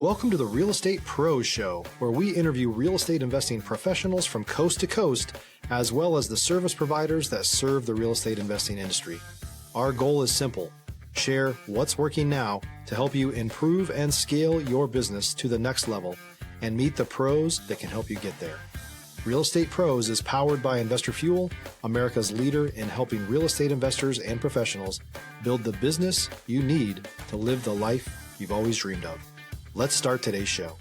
Welcome to the Real Estate Pros Show, where we interview real estate investing professionals from coast to coast, as well as the service providers that serve the real estate investing industry. Our goal is simple: share what's working now to help you improve and scale your business to the next level and meet the pros that can help you get there. Real Estate Pros is powered by Investor Fuel, America's leader in helping real estate investors and professionals build the business you need to live the life you've always dreamed of. Let's start today's show.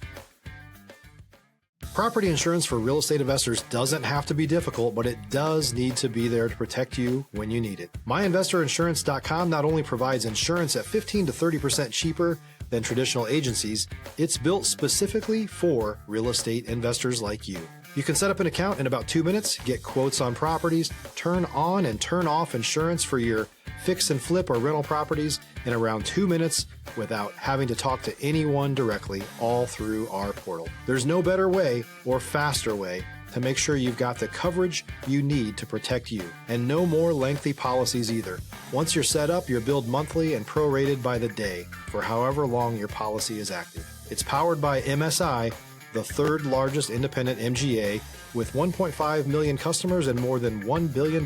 Property insurance for real estate investors doesn't have to be difficult, but it does need to be there to protect you when you need it. MyInvestorInsurance.com not only provides insurance at 15 to 30% cheaper than traditional agencies, it's built specifically for real estate investors like you. You can set up an account in about 2 minutes, get quotes on properties, turn on and turn off insurance for your fix and flip or rental properties in around 2 minutes without having to talk to anyone directly, all through our portal. There's no better way or faster way to make sure you've got the coverage you need to protect you, and no more lengthy policies either. Once you're set up, you're billed monthly and prorated by the day for however long your policy is active. It's powered by MSI, the third largest independent MGA, with 1.5 million customers and more than $1 billion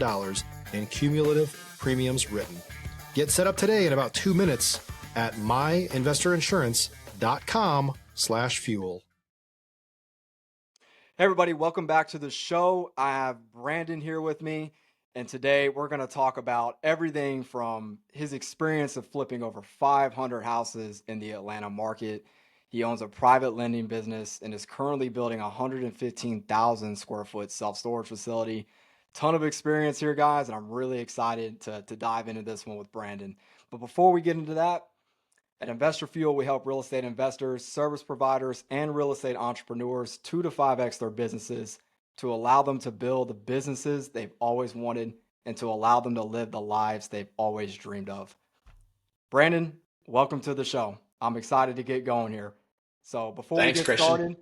in cumulative premiums written. Get set up today in about 2 minutes at myinvestorinsurance.com/fuel. Hey everybody, welcome back to the show. I have Brandon here with me, and today we're going to talk about everything from his experience of flipping over 500 houses in the Atlanta market. He owns a private lending business and is currently building a 115,000 square foot self-storage facility. Ton of experience here, guys, and I'm really excited to dive into this one with Brandon. But before we get into that, at Investor Fuel, we help real estate investors, service providers, and real estate entrepreneurs 2 to 5x their businesses to allow them to build the businesses they've always wanted and to allow them to live the lives they've always dreamed of. Brandon, welcome to the show. I'm excited to get going here. So before we get Christian. started,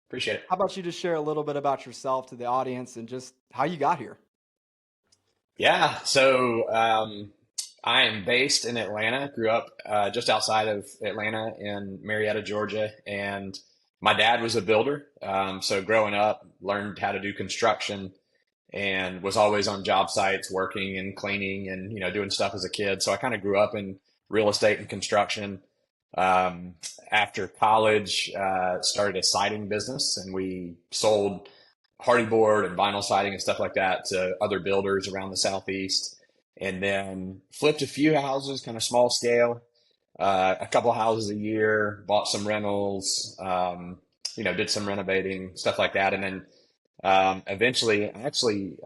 Appreciate it. how about you just share a little bit about yourself to the audience and just how you got here? Yeah, so I am based in Atlanta, grew up just outside of Atlanta in Marietta, Georgia, and my dad was a builder. So growing up, learned how to do construction and was always on job sites working and cleaning and, doing stuff as a kid. So I kind of grew up in real estate and construction. After college, started a siding business, and we sold hardy board and vinyl siding and stuff like that to other builders around the Southeast. And then flipped a few houses, kind of small scale, a couple houses a year, bought some rentals, did some renovating, stuff like that. And then eventually I actually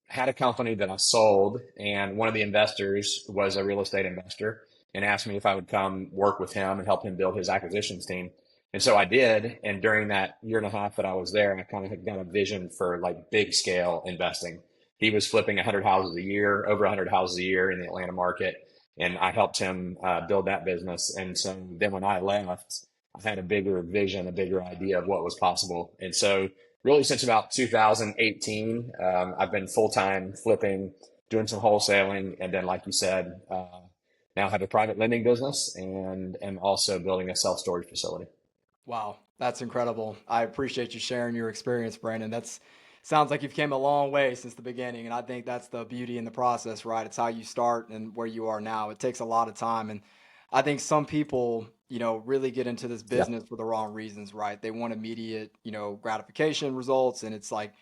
had a company that I sold, and one of the investors was a real estate investor and asked me if I would come work with him and help him build his acquisitions team. And so I did. And during that year and a half that I was there, I kind of got a vision for like big scale investing. He was flipping 100 houses a year, over 100 houses a year in the Atlanta market. And I helped him build that business. And so then when I left, I had a bigger vision, a bigger idea of what was possible. And so really since about 2018, I've been full-time flipping, doing some wholesaling. And then, like you said, now have a private lending business and am also building a self-storage facility. Wow, that's incredible. I appreciate you sharing your experience, Brandon. Sounds like you've came a long way since the beginning, and I think that's the beauty in the process, right? It's how you start and where you are now. It takes a lot of time, and I think some people, really get into this business for the wrong reasons, right? They want immediate, gratification results, and it's like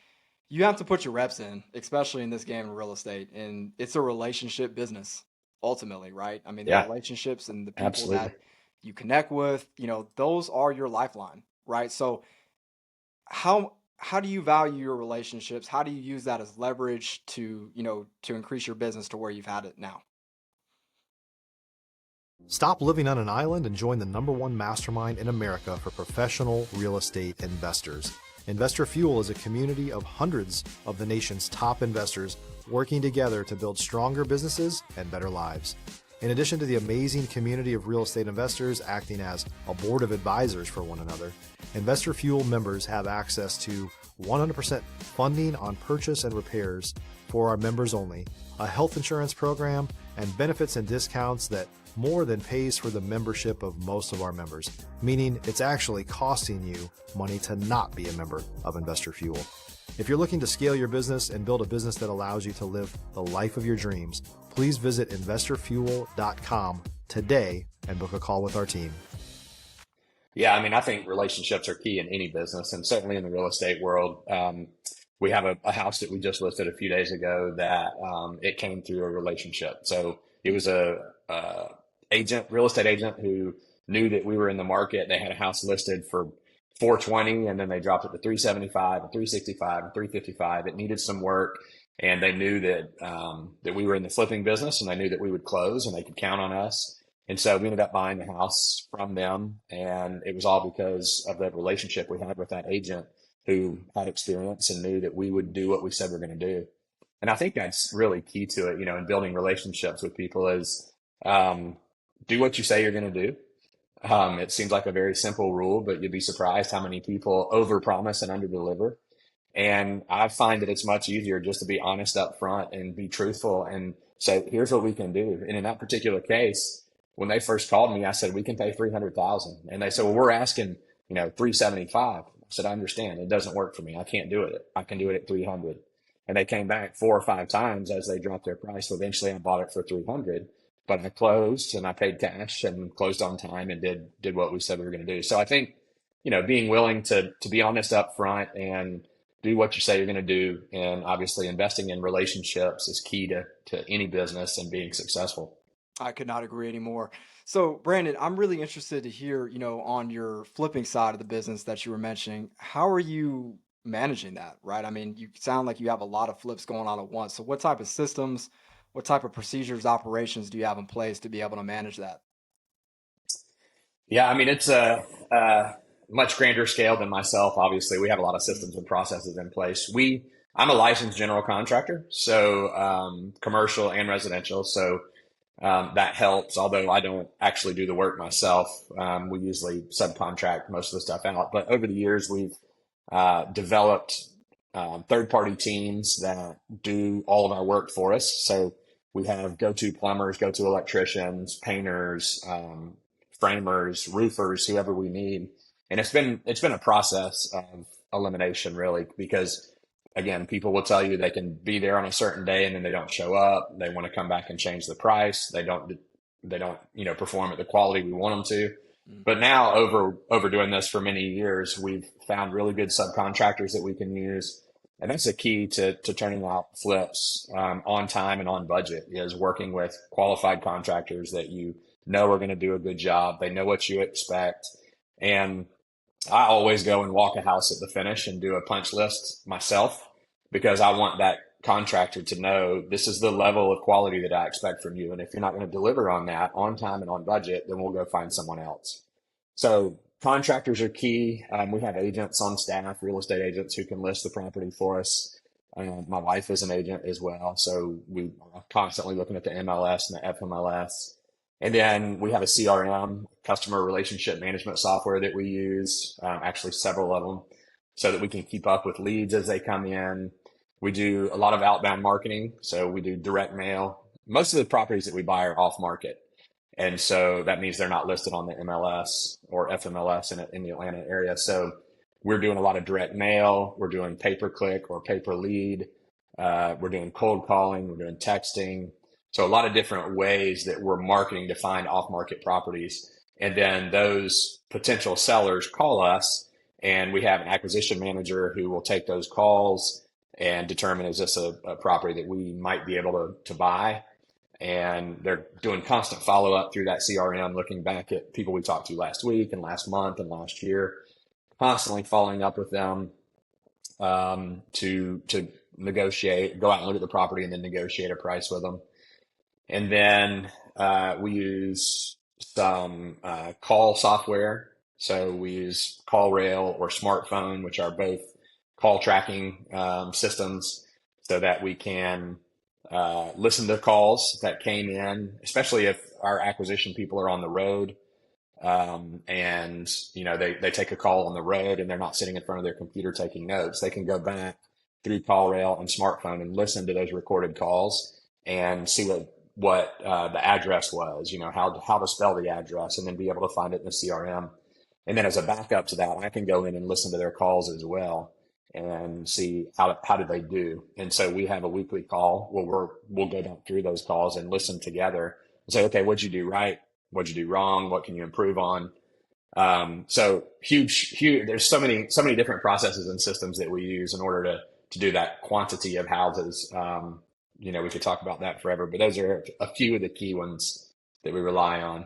you have to put your reps in, especially in this game of real estate, and it's a relationship business ultimately, right? I mean, the relationships and the people that you connect with, those are your lifeline, right? So how do you value your relationships? How do you use that as leverage to increase your business to where you've had it now? Stop living on an island and join the #1 mastermind in America for professional real estate investors. Investor Fuel is a community of hundreds of the nation's top investors working together to build stronger businesses and better lives. In addition to the amazing community of real estate investors acting as a board of advisors for one another, Investor Fuel members have access to 100% funding on purchase and repairs for our members only, a health insurance program, and benefits and discounts that more than pays for the membership of most of our members, meaning it's actually costing you money to not be a member of Investor Fuel. If you're looking to scale your business and build a business that allows you to live the life of your dreams, please visit investorfuel.com today and book a call with our team. Yeah, I mean, I think relationships are key in any business, and certainly in the real estate world. We have a house that we just listed a few days ago that it came through a relationship. So it was a real estate agent who knew that we were in the market. They had a house listed for 420, and then they dropped it to 375 and 365 and 355. It needed some work, and they knew that that we were in the flipping business, and they knew that we would close and they could count on us. And so we ended up buying the house from them, and it was all because of the relationship we had with that agent who had experience and knew that we would do what we said we're going to do. And I think that's really key to it, in building relationships with people is do what you say you're going to do. It seems like a very simple rule, but you'd be surprised how many people overpromise and underdeliver. And I find that it's much easier just to be honest up front and be truthful and say, here's what we can do. And in that particular case, when they first called me, I said, we can pay $300,000. And they said, well, we're asking, 375. I said, I understand. It doesn't work for me. I can't do it. I can do it at 300. And they came back 4 or 5 times as they dropped their price. So eventually I bought it for 300, but I closed and I paid cash and closed on time and did what we said we were going to do. So I think, being willing to be honest up front and do what you say you're going to do. And obviously investing in relationships is key to any business and being successful. I could not agree anymore. So, Brandon, I'm really interested to hear, on your flipping side of the business that you were mentioning, how are you managing that, right? I mean, you sound like you have a lot of flips going on at once. So what type of systems, what type of procedures, operations do you have in place to be able to manage that? Yeah, I mean, it's a much grander scale than myself. Obviously, we have a lot of systems and processes in place. I'm a licensed general contractor, so commercial and residential. So that helps, although I don't actually do the work myself. We usually subcontract most of the stuff out. But over the years, we've developed third-party teams that do all of our work for us. So we have go-to plumbers, go-to electricians, painters, framers, roofers, whoever we need. And it's been a process of elimination, really, because again, people will tell you they can be there on a certain day and then they don't show up. They want to come back and change the price. They don't, perform at the quality we want them to. But now over doing this for many years, we've found really good subcontractors that we can use. And that's the key to turning out flips on time and on budget, is working with qualified contractors that are going to do a good job. They know what you expect. And I always go and walk a house at the finish and do a punch list myself, because I want that contractor to know this is the level of quality that I expect from you. And if you're not going to deliver on that on time and on budget, then we'll go find someone else. So contractors are key. We have agents on staff, real estate agents who can list the property for us. My wife is an agent as well. So we are constantly looking at the MLS and the FMLS. And then we have a CRM, customer relationship management software that we use, actually several of them, so that we can keep up with leads as they come in. We do a lot of outbound marketing. So we do direct mail. Most of the properties that we buy are off market. And so that means they're not listed on the MLS or FMLS in the Atlanta area. So we're doing a lot of direct mail. We're doing pay-per-click or pay-per-lead. We're doing cold calling. We're doing texting. So a lot of different ways that we're marketing to find off-market properties. And then those potential sellers call us, and we have an acquisition manager who will take those calls and determine, is this a property that we might be able to buy? And they're doing constant follow-up through that CRM, looking back at people we talked to last week and last month and last year, constantly following up with them to negotiate, go out and look at the property and then negotiate a price with them. And then we use some call software. So we use CallRail or Smartphone, which are both call tracking systems, so that we can listen to calls that came in, especially if our acquisition people are on the road. And they take a call on the road and they're not sitting in front of their computer taking notes. They can go back through CallRail and Smartphone and listen to those recorded calls and see what the address was, how to spell the address, and then be able to find it in the CRM. And then as a backup to that, I can go in and listen to their calls as well and see how did they do. And so we have a weekly call where we'll go back through those calls and listen together and say, okay, what'd you do right? What'd you do wrong? What can you improve on? So huge. There's so many different processes and systems that we use in order to do that quantity of houses. We could talk about that forever, but those are a few of the key ones that we rely on.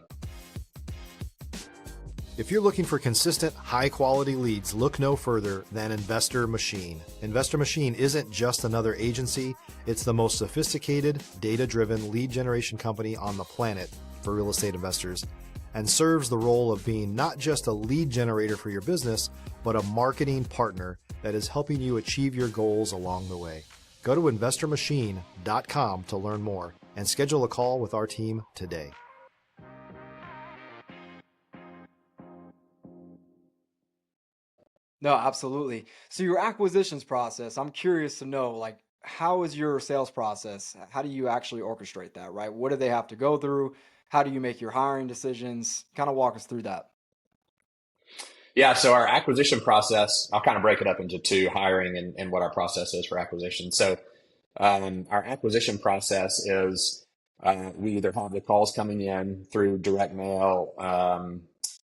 If you're looking for consistent, high-quality leads, look no further than Investor Machine. Investor Machine isn't just another agency. It's the most sophisticated, data-driven lead generation company on the planet for real estate investors, and serves the role of being not just a lead generator for your business, but a marketing partner that is helping you achieve your goals along the way. Go to investormachine.com to learn more and schedule a call with our team today. No, absolutely. So your acquisitions process, I'm curious to know, like, how is your sales process? How do you actually orchestrate that, right? What do they have to go through? How do you make your hiring decisions? Kind of walk us through that. Yeah, so our acquisition process, I'll kind of break it up into two, hiring and what our process is for acquisition. So our acquisition process is we either have the calls coming in through direct mail,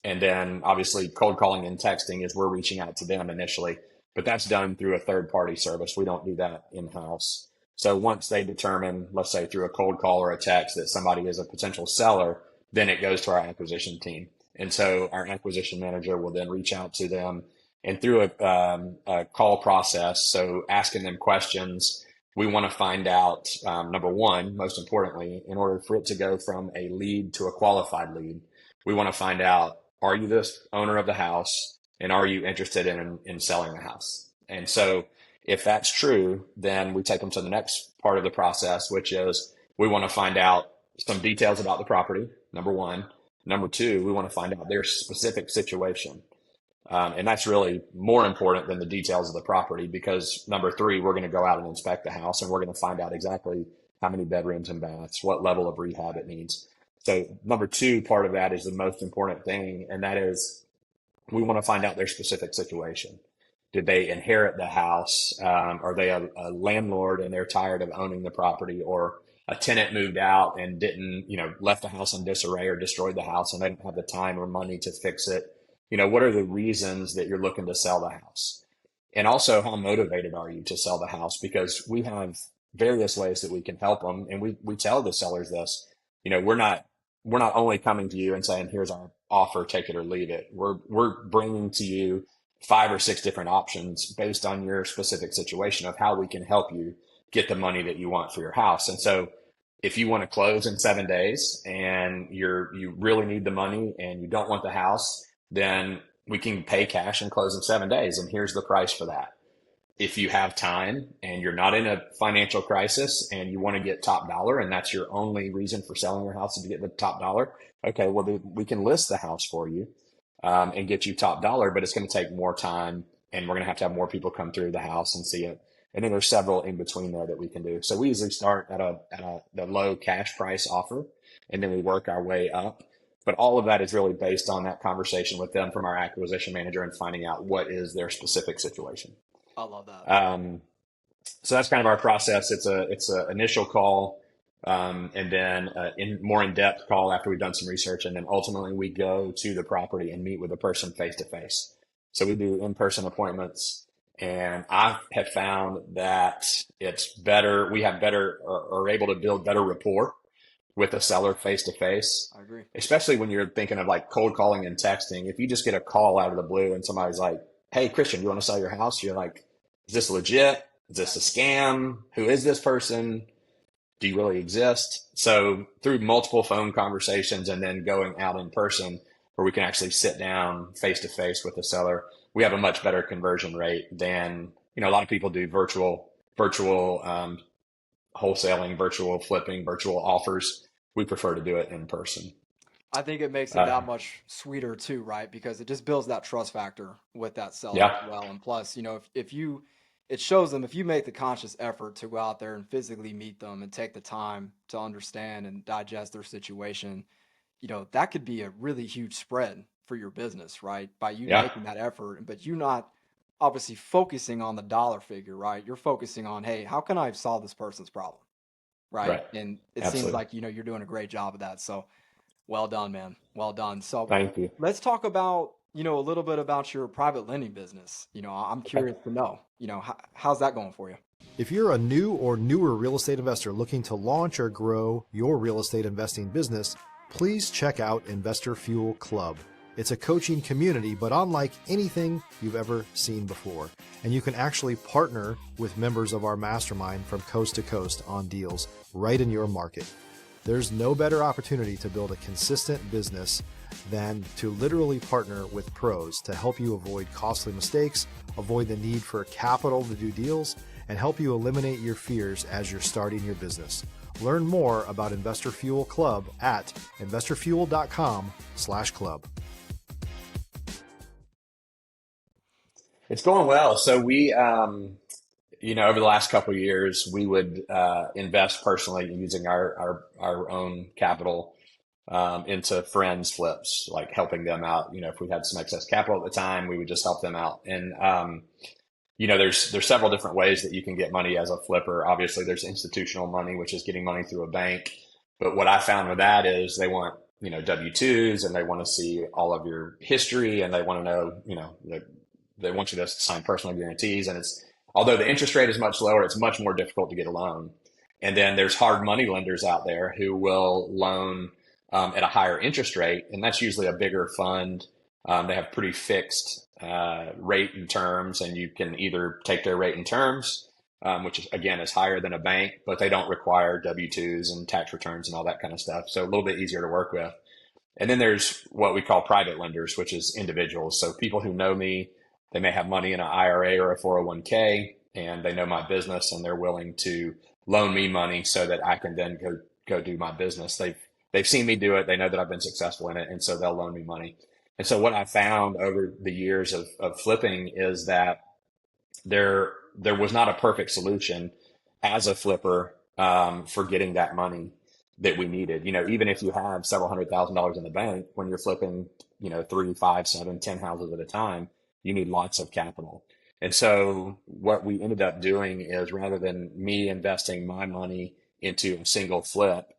and then obviously cold calling and texting is we're reaching out to them initially, but that's done through a third party service. We don't do that in-house. So once they determine, let's say through a cold call or a text, that somebody is a potential seller, then it goes to our acquisition team. And so our acquisition manager will then reach out to them and through a call process. So asking them questions, we want to find out, number one, most importantly, in order for it to go from a lead to a qualified lead, we want to find out, are you the owner of the house and are you interested in selling the house? And so if that's true, then we take them to the next part of the process, which is we want to find out some details about the property, number one. Number two, we want to find out their specific situation. And that's really more important than the details of the property because number three, we're going to go out and inspect the house and we're going to find out exactly how many bedrooms and baths, what level of rehab it needs. So number two part of that is the most important thing. And that is we want to find out their specific situation. Did they inherit the house? Are they a landlord and they're tired of owning the property, or a tenant moved out and didn't, left the house in disarray or destroyed the house and they didn't have the time or money to fix it? What are the reasons that you're looking to sell the house? And also, how motivated are you to sell the house? Because we have various ways that we can help them. And we tell the sellers this, we're not only coming to you and saying, here's our offer, take it or leave it. We're bringing to you 5 or 6 different options based on your specific situation of how we can help you get the money that you want for your house. And so if you want to close in 7 days and you really need the money and you don't want the house, then we can pay cash and close in 7 days. And here's the price for that. If you have time and you're not in a financial crisis and you want to get top dollar and that's your only reason for selling your house is to get the top dollar, okay, well, we can list the house for you and get you top dollar, but it's going to take more time and we're going to have more people come through the house and see it. And then there's several in between there that we can do. So we usually start at the low cash price offer, and then we work our way up. But all of that is really based on that conversation with them from our acquisition manager and finding out what is their specific situation. I love that. So that's kind of our process. It's a initial call, and then more in-depth call after we've done some research, and then ultimately we go to the property and meet with the person face to face. So we do in-person appointments. And I have found that it's better. We have better or able to build better rapport with a seller face to face. I agree. Especially when you're thinking of like cold calling and texting. If you just get a call out of the blue and somebody's like, hey, Christian, you want to sell your house? You're like, is this legit? Is this a scam? Who is this person? Do you really exist? So through multiple phone conversations and then going out in person where we can actually sit down face to face with the seller, we have a much better conversion rate than, a lot of people do virtual wholesaling, virtual flipping, virtual offers. We prefer to do it in person. I think it makes it that much sweeter too, right? Because it just builds that trust factor with that seller Yeah. as well. And plus, if you it shows them if you make the conscious effort to go out there and physically meet them and take the time to understand and digest their situation, that could be a really huge spread for your business, right? By you Yeah, making that effort, but you not obviously focusing on the dollar figure, right? You're focusing on, hey, how can I solve this person's problem, right? right. And it seems Absolutely. like, you're doing a great job of that. So well done, man. Well done. So Thank you. let's talk about, a little bit about your private lending business. I'm Okay. curious to know, how's that going for you? If you're a new or newer real estate investor looking to launch or grow your real estate investing business, please check out Investor Fuel Club. It's a coaching community, but unlike anything you've ever seen before. And you can actually partner with members of our mastermind from coast to coast on deals right in your market. There's no better opportunity to build a consistent business than to literally partner with pros to help you avoid costly mistakes, avoid the need for capital to do deals, and help you eliminate your fears as you're starting your business. Learn more about Investor Fuel Club at investorfuel.com/club. It's going well. So we, over the last couple of years, we would invest personally using our own capital into friends flips, like helping them out. If we had some excess capital at the time, we would just help them out. And there's several different ways that you can get money as a flipper. Obviously, there's institutional money, which is getting money through a bank. But what I found with that is they want W-2s, and they want to see all of your history, and they want to know they want you to sign personal guarantees. And although the interest rate is much lower, it's much more difficult to get a loan. And then there's hard money lenders out there who will loan at a higher interest rate, and that's usually a bigger fund. They have pretty fixed rate and terms, and you can either take their rate and terms, which is, again, is higher than a bank, but they don't require W-2s and tax returns and all that kind of stuff. So a little bit easier to work with. And then there's what we call private lenders, which is individuals. So people who know me, they may have money in an IRA or a 401k, and they know my business, and they're willing to loan me money so that I can then go do my business. They've seen me do it. They know that I've been successful in it, and so they'll loan me money. And so what I found over the years of flipping is that there was not a perfect solution as a flipper for getting that money that we needed. Even if you have several $100,000 in the bank, when you're flipping, 3, 5, 7, 10 houses at a time, you need lots of capital. And so what we ended up doing is, rather than me investing my money into a single flip,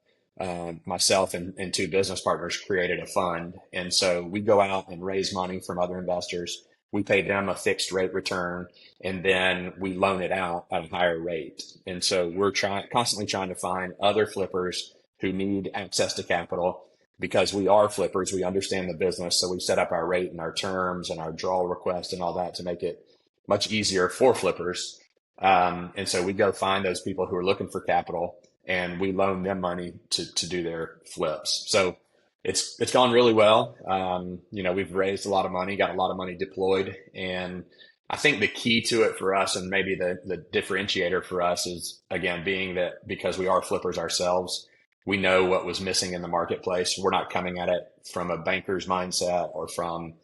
myself and two business partners created a fund. And so we go out and raise money from other investors. We pay them a fixed rate return, and then we loan it out at a higher rate. And so we're constantly trying to find other flippers who need access to capital, because we are flippers. We understand the business. So we set up our rate and our terms and our draw request and all that to make it much easier for flippers. And so we go find those people who are looking for capital, and we loan them money to do their flips. So it's gone really well. We've raised a lot of money, got a lot of money deployed. And I think the key to it for us, and maybe the differentiator for us, is, again, being that because we are flippers ourselves, we know what was missing in the marketplace. We're not coming at it from a banker's mindset or from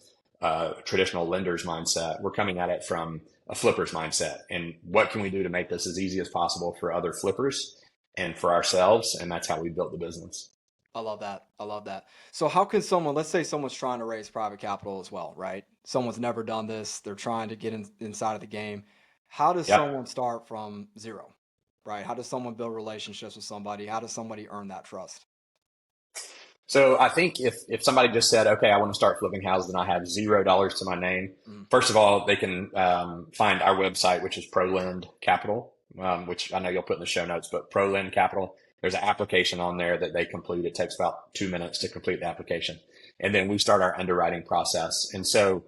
a traditional lender's mindset. We're coming at it from a flipper's mindset. And what can we do to make this as easy as possible for other flippers and for ourselves? And that's how we built the business. I love that. I love that. So how can someone, let's say someone's trying to raise private capital as well, right? Someone's never done this. They're trying to get inside of the game. How does Yep. someone start from zero, right? How does someone build relationships with somebody? How does somebody earn that trust? So I think if somebody just said, okay, I want to start flipping houses and I have $0 to my name, Mm. first of all, they can find our website, which is ProLend Capital, which I know you'll put in the show notes, but ProLend Capital, there's an application on there that they complete. It takes about 2 minutes to complete the application. And then we start our underwriting process. And so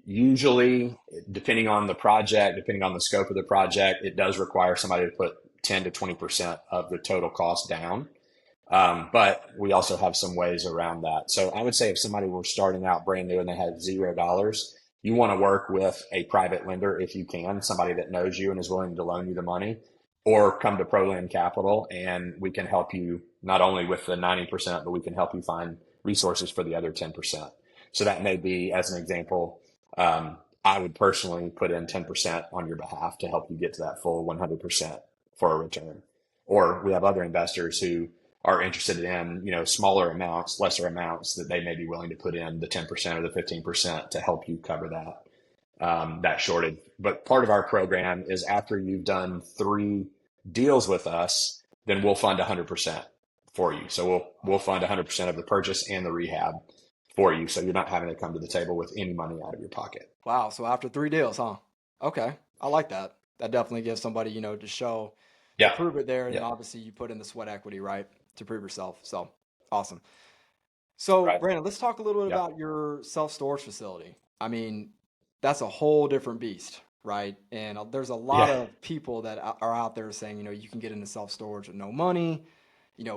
usually, depending on the project, depending on the scope of the project, it does require somebody to put 10 to 20% of the total cost down. But we also have some ways around that. So I would say if somebody were starting out brand new and they had $0, you want to work with a private lender if you can, somebody that knows you and is willing to loan you the money, or come to ProLend Capital, and we can help you not only with the 90%, but we can help you find resources for the other 10%. So that may be, as an example, I would personally put in 10% on your behalf to help you get to that full 100% for a return. Or we have other investors who are interested in, smaller amounts, lesser amounts that they may be willing to put in the 10% or the 15% to help you cover that shortage. But part of our program is after you've done 3 deals with us, then we'll fund 100% for you. So we'll fund 100% of the purchase and the rehab for you. So you're not having to come to the table with any money out of your pocket. Wow. So after 3 deals, huh? Okay. I like that. That definitely gives somebody, to show, to Yeah. prove it there. And then Yeah. obviously you put in the sweat equity, right? To prove yourself. So awesome. So Right. Brandon, let's talk a little bit Yeah. about your self-storage facility. I mean, that's a whole different beast, right? And there's a lot Yeah. of people that are out there saying, you can get into self-storage with no money.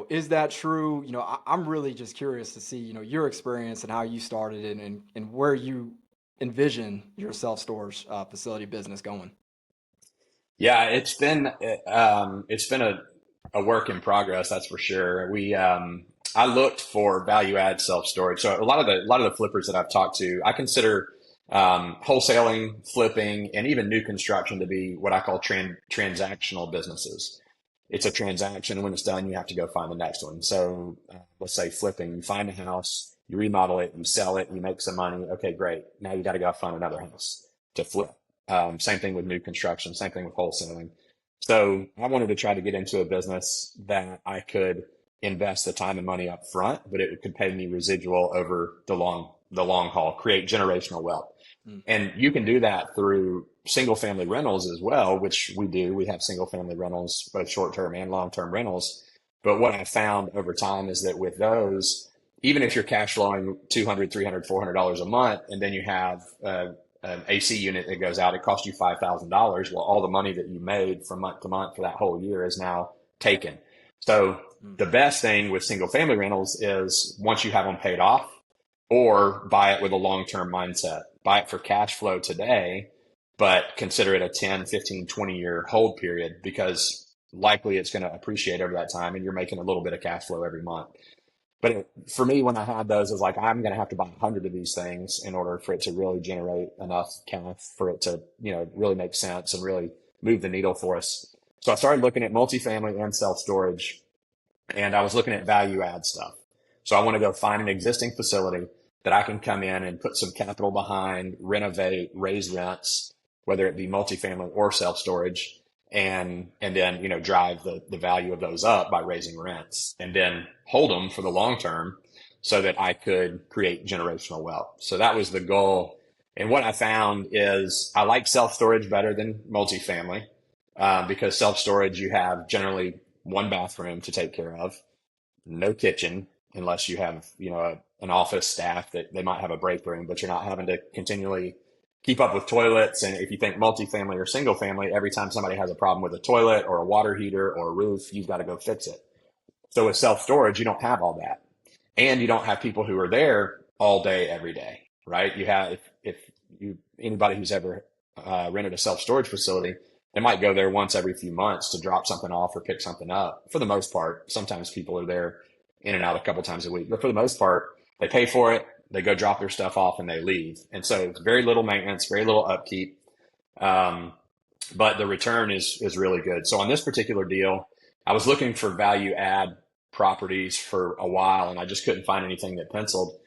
Is that true? I'm really just curious to see, your experience and how you started it and where you envision your self-storage facility business going. Yeah. It's been a work in progress. That's for sure. I looked for value add self storage. So a lot of the flippers that I've talked to, I consider wholesaling, flipping, and even new construction to be what I call transactional businesses. It's a transaction, and when it's done, you have to go find the next one. So let's say flipping, you find a house, you remodel it, you sell it, you make some money. Okay, great. Now you got to go find another house to flip. Same thing with new construction, same thing with wholesaling. So I wanted to try to get into a business that I could invest the time and money up front, but it could pay me residual over the long haul, create generational wealth. Mm. And you can do that through single family rentals as well, which we do. We have single family rentals, both short term and long term rentals. But what I found over time is that with those, even if you're cash flowing $200, $300, $400 a month, and then you have an AC unit that goes out, it costs you $5,000. Well, all the money that you made from month to month for that whole year is now taken. So the best thing with single family rentals is once you have them paid off, or buy it with a long-term mindset. Buy it for cash flow today, but consider it a 10, 15, 20-year hold period, because likely it's going to appreciate over that time and you're making a little bit of cash flow every month. But for me, when I had those, it was like, I'm going to have to buy 100 of these things in order for it to really generate enough cash for it to, really make sense and really move the needle for us. So I started looking at multifamily and self-storage, and I was looking at value add stuff. So I want to go find an existing facility that I can come in and put some capital behind, renovate, raise rents, whether it be multifamily or self-storage, and then, drive the value of those up by raising rents, and then hold them for the long term so that I could create generational wealth. So that was the goal. And what I found is I like self-storage better than multifamily, because self-storage, you have generally one bathroom to take care of, no kitchen, unless you have, an office staff that they might have a break room, but you're not having to continually keep up with toilets. And if you think multifamily or single family, every time somebody has a problem with a toilet or a water heater or a roof, you've got to go fix it. So with self-storage, you don't have all that. And you don't have people who are there all day, every day, right? You have, if anybody who's ever rented a self-storage facility, they might go there once every few months to drop something off or pick something up. For the most part, sometimes people are there in and out a couple times a week, but for the most part, they pay for it, they go drop their stuff off, and they leave. And so it's very little maintenance, very little upkeep, but the return is really good. So on this particular deal, I was looking for value add properties for a while, and I just couldn't find anything that penciled.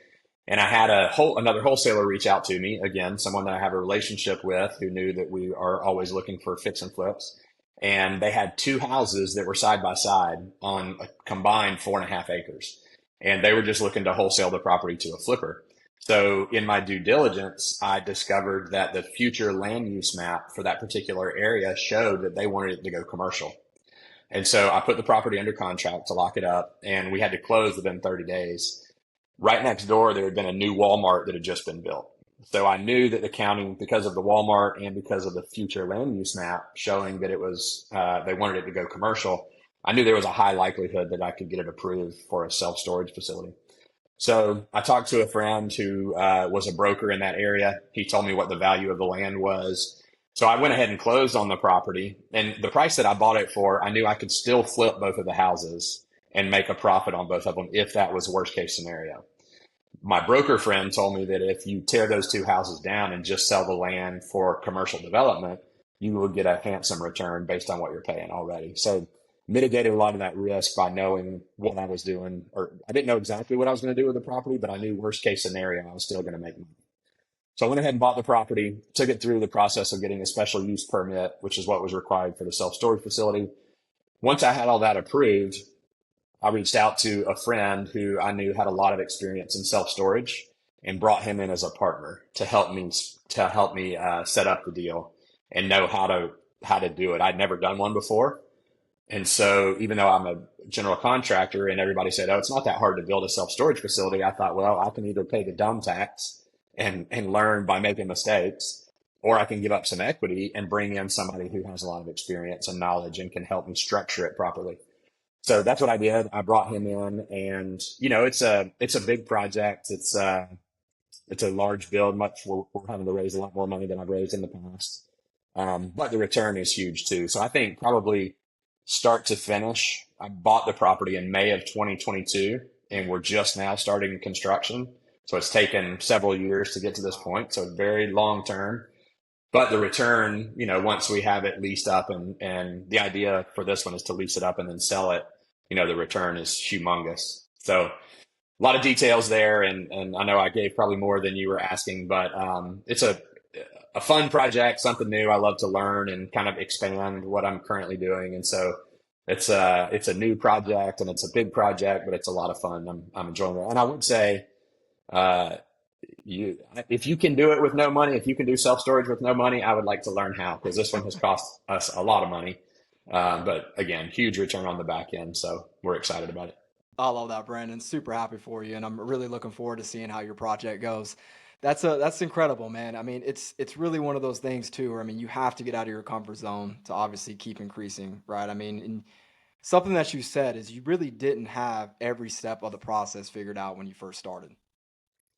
And I had another wholesaler reach out to me, again, someone that I have a relationship with, who knew that we are always looking for fix and flips. And they had 2 houses that were side by side on a combined 4.5 acres. And they were just looking to wholesale the property to a flipper. So in my due diligence, I discovered that the future land use map for that particular area showed that they wanted it to go commercial. And so I put the property under contract to lock it up, and we had to close within 30 days. Right next door, there had been a new Walmart that had just been built. So I knew that the county, because of the Walmart and because of the future land use map showing that it was, they wanted it to go commercial, I knew there was a high likelihood that I could get it approved for a self-storage facility. So I talked to a friend who was a broker in that area. He told me what the value of the land was. So I went ahead and closed on the property. And the price that I bought it for, I knew I could still flip both of the houses and make a profit on both of them if that was the worst case scenario. my broker friend told me that if you tear those two houses down and just sell the land for commercial development, you will get a handsome return based on what you're paying already. So mitigated a lot of that risk by knowing what I was doing, or I didn't know exactly what I was going to do with the property, but I knew worst case scenario, I was still going to make money. So I went ahead and bought the property, took it through the process of getting a special use permit, which is what was required for the self-storage facility. Once I had all that approved, I reached out to a friend who I knew had a lot of experience in self-storage and brought him in as a partner to help me set up the deal and know how to do it. I'd never done one before. And so even though I'm a general contractor and everybody said, oh, it's not that hard to build a self-storage facility, I thought, well, I can either pay the dumb tax and learn by making mistakes, or I can give up some equity and bring in somebody who has a lot of experience and knowledge and can help me structure it properly. So that's what I did. I brought him in, and it's a big project. It's a large build. We're having to raise a lot more money than I've raised in the past. But the return is huge too. So I think probably start to finish, I bought the property in May of 2022, and we're just now starting construction. So it's taken several years to get to this point. So very long term. But the return, once we have it leased up, and the idea for this one is to lease it up and then sell it, the return is humongous. So a lot of details there. And I know I gave probably more than you were asking, but it's a fun project, something new. I love to learn and kind of expand what I'm currently doing. And so it's a new project, and it's a big project, but it's a lot of fun. I'm enjoying it. And I would say, if you can do it with no money, if you can do self-storage with no money, I would like to learn how, because this one has cost us a lot of money. But again, huge return on the back end. So we're excited about it. I love that, Brandon. Super happy for you. And I'm really looking forward to seeing how your project goes. That's incredible, man. I mean, it's really one of those things too, where, I mean, you have to get out of your comfort zone to obviously keep increasing, right? I mean, and something that you said is you really didn't have every step of the process figured out when you first started.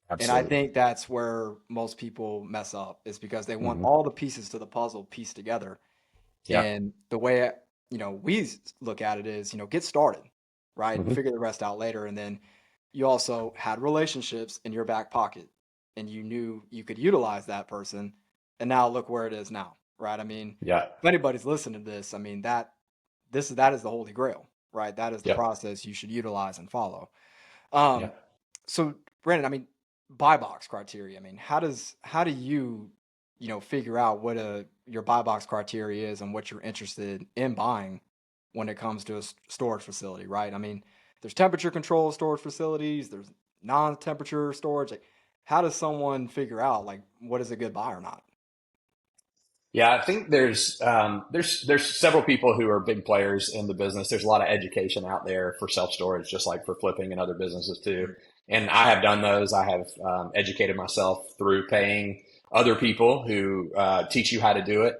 And I Absolutely. think that's where most people mess up, is because they want Hmm. all the pieces to the puzzle pieced together. Yeah. And the way, we look at it is, get started, right? And Hmm. figure the rest out later. And then you also had relationships in your back pocket, and you knew you could utilize that person. And now look where it is now, right? I mean, Yeah. if anybody's listening to this, I mean, that is the holy grail, right? That is the Yeah. process you should utilize and follow. Yeah. Um, so Brandon, I mean, buy box criteria. I mean, how do you, figure out what your buy box criteria is and what you're interested in buying when it comes to a storage facility, right? I mean, there's temperature control storage facilities, there's non-temperature storage. Like, how does someone figure out, like, what is a good buy or not? Yeah, I think there's several people who are big players in the business. There's a lot of education out there for self storage, just like for flipping and other businesses too. Mhm. And I have done those. I have educated myself through paying other people who teach you how to do it,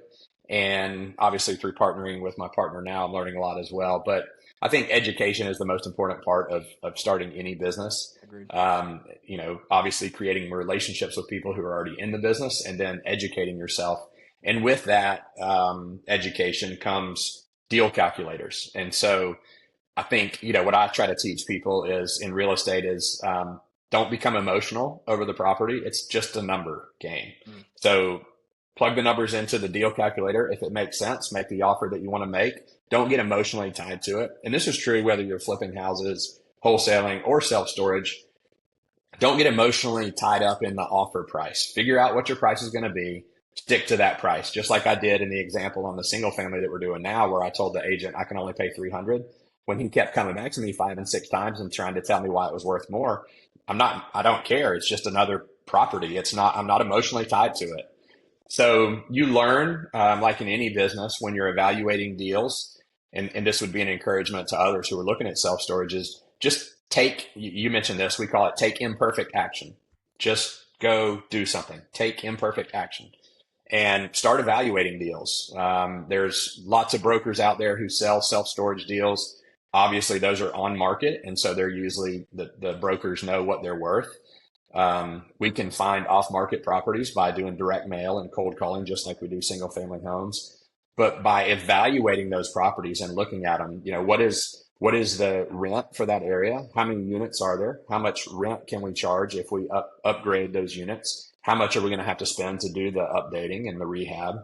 and obviously through partnering with my partner now, I'm learning a lot as well. But I think education is the most important part of starting any business. Agreed. Obviously creating relationships with people who are already in the business, and then educating yourself. And with that education comes deal calculators. And so I think, what I try to teach people is in real estate is don't become emotional over the property. It's just a number game. Mm. So plug the numbers into the deal calculator. If it makes sense, make the offer that you want to make. Don't get emotionally tied to it. And this is true whether you're flipping houses, wholesaling, or self-storage. Don't get emotionally tied up in the offer price. Figure out what your price is going to be. Stick to that price, just like I did in the example on the single family that we're doing now, where I told the agent I can only pay 300 when he kept coming back to me 5 and 6 times and trying to tell me why it was worth more. I don't care. It's just another property. I'm not emotionally tied to it. So you learn, like in any business, when you're evaluating deals, and this would be an encouragement to others who are looking at self storage, is just you mentioned this, we call it take imperfect action. Just go do something. Take imperfect action and start evaluating deals. There's lots of brokers out there who sell self-storage deals. Obviously, those are on market, and so they're usually the brokers know what they're worth. We can find off-market properties by doing direct mail and cold calling, just like we do single-family homes. But by evaluating those properties and looking at them, what is the rent for that area? How many units are there? How much rent can we charge if we upgrade those units? How much are we going to have to spend to do the updating and the rehab?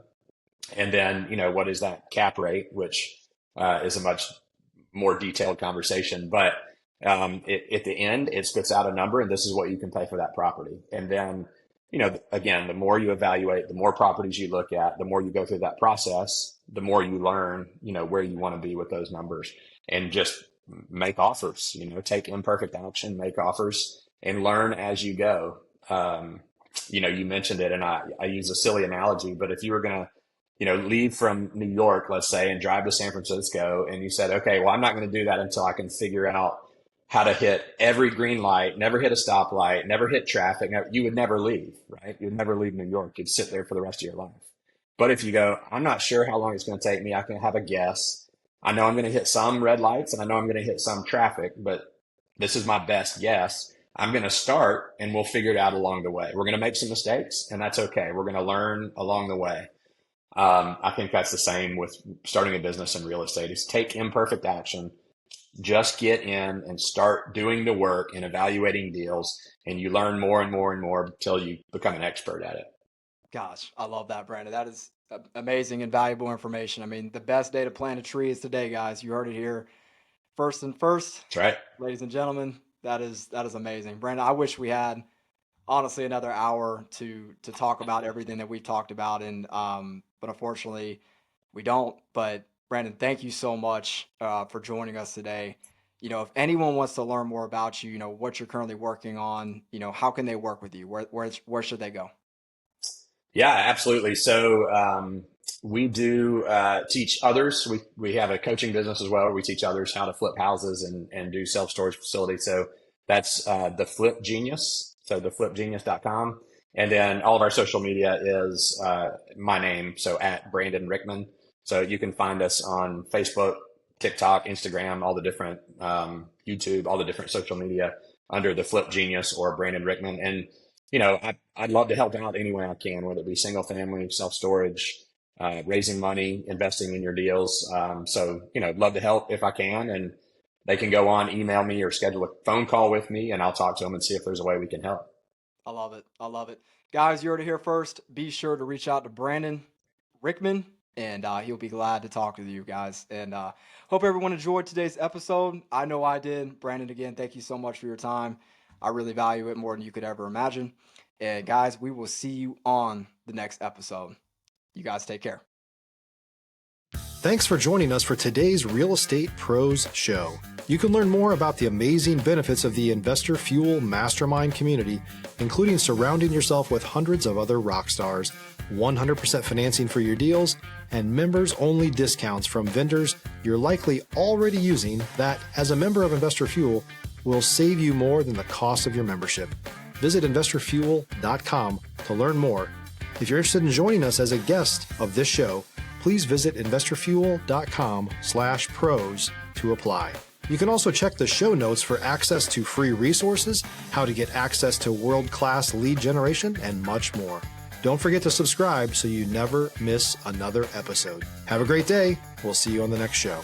And then, what is that cap rate, which is a much more detailed conversation. But at the end, it spits out a number, and this is what you can pay for that property. And then, again, the more you evaluate, the more properties you look at, the more you go through that process, the more you learn, where you want to be with those numbers, and just make offers, take imperfect action, make offers, and learn as you go. You mentioned it, and I use a silly analogy, but if you were going to, leave from New York, let's say, and drive to San Francisco, and you said, okay, well, I'm not going to do that until I can figure out how to hit every green light, never hit a stoplight, never hit traffic, you would never leave, right? You would never leave New York. You'd sit there for the rest of your life. But if you go, I'm not sure how long it's going to take me, I can have a guess. I know I'm going to hit some red lights, and I know I'm going to hit some traffic, but this is my best guess. I'm going to start, and we'll figure it out along the way. We're going to make some mistakes, and that's okay. We're going to learn along the way. I think that's the same with starting a business in real estate, is take imperfect action, just get in and start doing the work and evaluating deals, and you learn more and more and more until you become an expert at it. Gosh, I love that, Brandon. That is amazing and valuable information. I mean, the best day to plant a tree is today, guys. You heard it here first. That's right. Ladies and gentlemen, that is amazing. Brandon, I wish we had honestly another hour to talk about everything that we've talked about, and but unfortunately we don't. But Brandon, thank you so much for joining us today. If anyone wants to learn more about you, what you're currently working on, how can they work with you? Where should they go? Yeah, absolutely. So we do teach others. We have a coaching business as well, where we teach others how to flip houses and do self-storage facilities. So that's the Flip Genius. So theflipgenius.com. And then all of our social media is my name, so at Brandon Rickman. So you can find us on Facebook, TikTok, Instagram, all the different YouTube, all the different social media under the Flip Genius or Brandon Rickman. And I'd love to help out any way I can, whether it be single family, self-storage, raising money, investing in your deals. So love to help if I can. And they can go on, email me, or schedule a phone call with me, and I'll talk to them and see if there's a way we can help. I love it. I love it. Guys, you heard it here first. Be sure to reach out to Brandon Rickman, and he'll be glad to talk with you guys. And hope everyone enjoyed today's episode. I know I did. Brandon, again, thank you so much for your time. I really value it more than you could ever imagine. And guys, we will see you on the next episode. You guys take care. Thanks for joining us for today's Real Estate Pros Show. You can learn more about the amazing benefits of the Investor Fuel Mastermind community, including surrounding yourself with hundreds of other rock stars, 100% financing for your deals, and members-only discounts from vendors you're likely already using that, as a member of Investor Fuel, will save you more than the cost of your membership. Visit investorfuel.com to learn more. If you're interested in joining us as a guest of this show, please visit investorfuel.com/pros to apply. You can also check the show notes for access to free resources, how to get access to world-class lead generation, and much more. Don't forget to subscribe so you never miss another episode. Have a great day. We'll see you on the next show.